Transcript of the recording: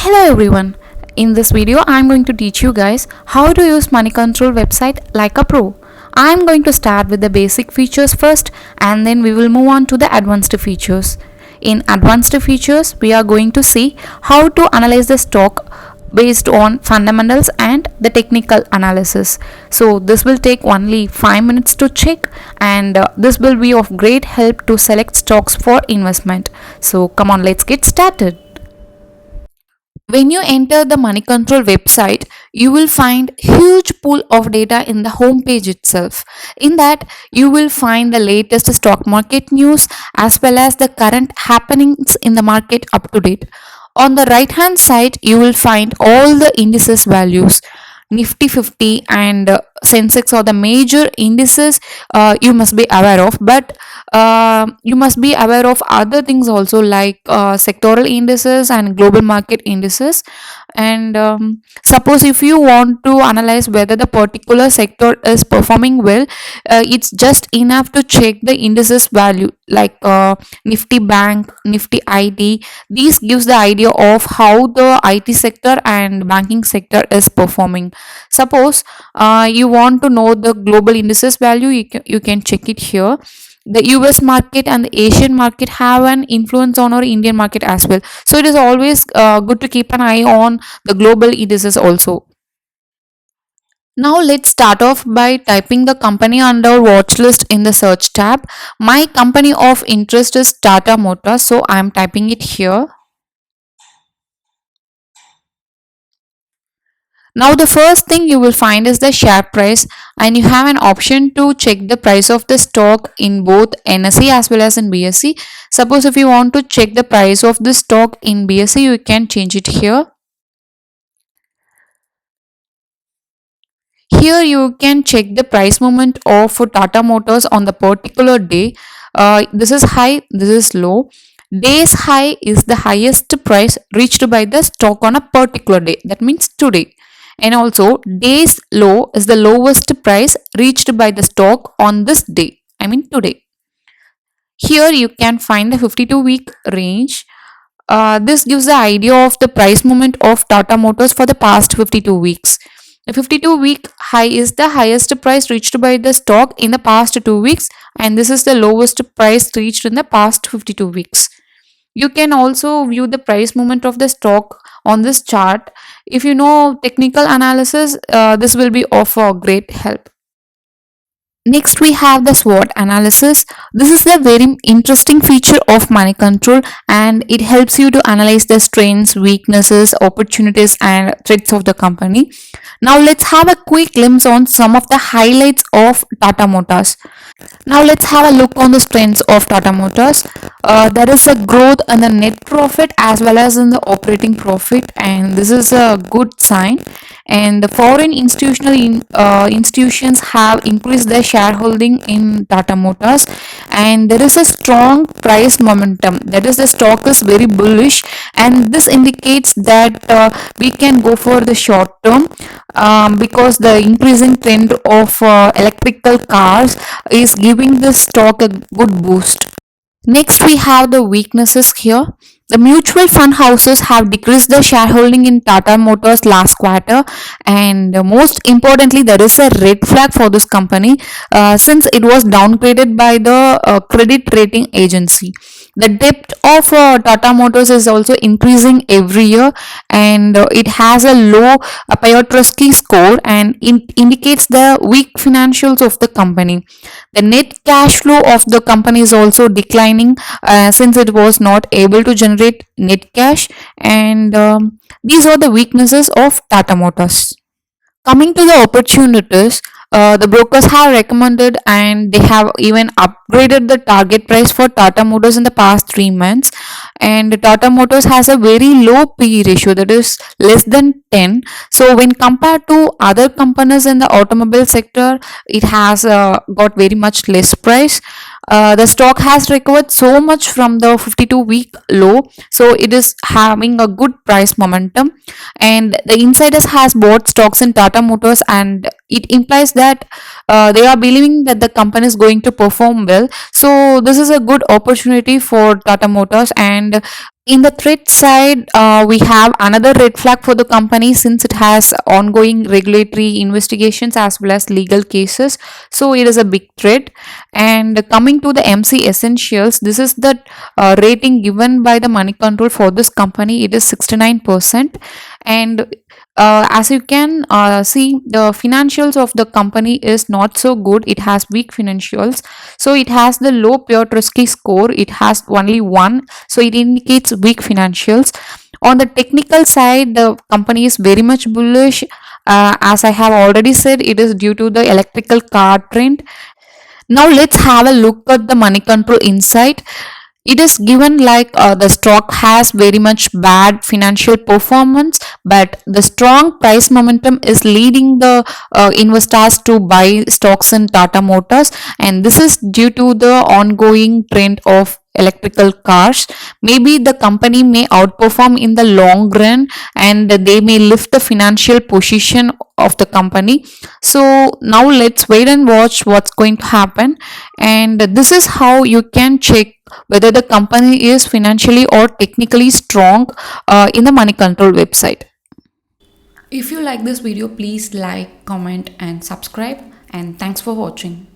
Hello everyone. In this video I'm going to teach you guys how to use money control website like a pro. I'm going to start with the basic features first and then we will move on to the advanced features. In advanced features we are going to see how to analyze the stock based on fundamentals and the technical analysis. So this will take only 5 minutes to check and this will be of great help to select stocks for investment. So come on, let's get started. When you enter the money control website, you will find huge pool of data in the home page itself. In that, you will find the latest stock market news as well as the current happenings in the market up to date. On the right hand side, you will find all the indices values. Nifty 50 and Sensex are the major indices you must be aware of, but you must be aware of other things also like sectoral indices and global market indices. And suppose if you want to analyze whether the particular sector is performing well, it's just enough to check the indices value like Nifty Bank, Nifty IT. These gives the idea of how the IT sector and banking sector is performing. Suppose you want to know the global indices value, you can check it here. The US market and the Asian market have an influence on our Indian market as well. So it is always good to keep an eye on the global indices also. Now let's start off by typing the company under watch list in the search tab. My company of interest is Tata Motors, so I am typing it here. Now the first thing you will find is the share price, and you have an option to check the price of the stock in both NSE as well as in BSE. Suppose if you want to check the price of the stock in BSE, you can change it here. Here you can check the price movement of Tata Motors on the particular day. This is high, this is low. Day's high is the highest price reached by the stock on a particular day. That means today. And also day's low is the lowest price reached by the stock on this day. I mean today. Here you can find the 52-week range. This gives the idea of the price movement of Tata Motors for the past 52 weeks. The 52-week high is the highest price reached by the stock in the past 2 weeks, and this is the lowest price reached in the past 52 weeks. You can also view the price movement of the stock on this chart. If you know technical analysis, this will be of great help. Next, we have the SWOT analysis. This is the very interesting feature of money control, and it helps you to analyze the strengths, weaknesses, opportunities, and threats of the company. Now, let's have a quick glimpse on some of the highlights of Tata Motors. Now, let's have a look on the strengths of Tata Motors. There is a growth in the net profit as well as in the operating profit, and this is a good sign. And the foreign institutions have increased their shareholding in Tata Motors, and there is a strong price momentum. That is, the stock is very bullish, and this indicates that we can go for the short term because the increasing trend of electrical cars is giving the stock a good boost. Next, we have the weaknesses here. The mutual fund houses have decreased their shareholding in Tata Motors last quarter, and most importantly, there is a red flag for this company since it was downgraded by the credit rating agency. The debt of Tata Motors is also increasing every year, and it has a low Piotrowski score, and it indicates the weak financials of the company. The net cash flow of the company is also declining since it was not able to generate net cash, and these are the weaknesses of Tata Motors. Coming to the opportunities, the brokers have recommended and they have even upgraded the target price for Tata Motors in the past 3 months. And Tata Motors has a very low PE ratio, that is less than 10. So, when compared to other companies in the automobile sector, it has got very much less price. The stock has recovered so much from the 52-week low, so it is having a good price momentum. And the insiders has bought stocks in Tata Motors, and it implies that they are believing that the company is going to perform well. So this is a good opportunity for Tata Motors, and In the threat side, we have another red flag for the company since it has ongoing regulatory investigations as well as legal cases. So it is a big threat. And coming to the MC Essentials, this is the rating given by the Money Control for this company. It is 69%. And as you can see, the financials of the company is not so good. It has weak financials. So it has the low Piotrowski score. It has only one, so it indicates weak financials. On the technical side, the company is very much bullish. As I have already said, it is due to the electrical car trend. Now let's have a look at the Money Control insight. It is given like the stock has very much bad financial performance, but the strong price momentum is leading the investors to buy stocks in Tata Motors, and this is due to the ongoing trend of electrical cars. Maybe the company may outperform in the long run, and they may lift the financial position of the company. So now let's wait and watch what's going to happen, and this is how you can check whether the company is financially or technically strong in the Money Control website. If you like this video, please like, comment and subscribe, and thanks for watching.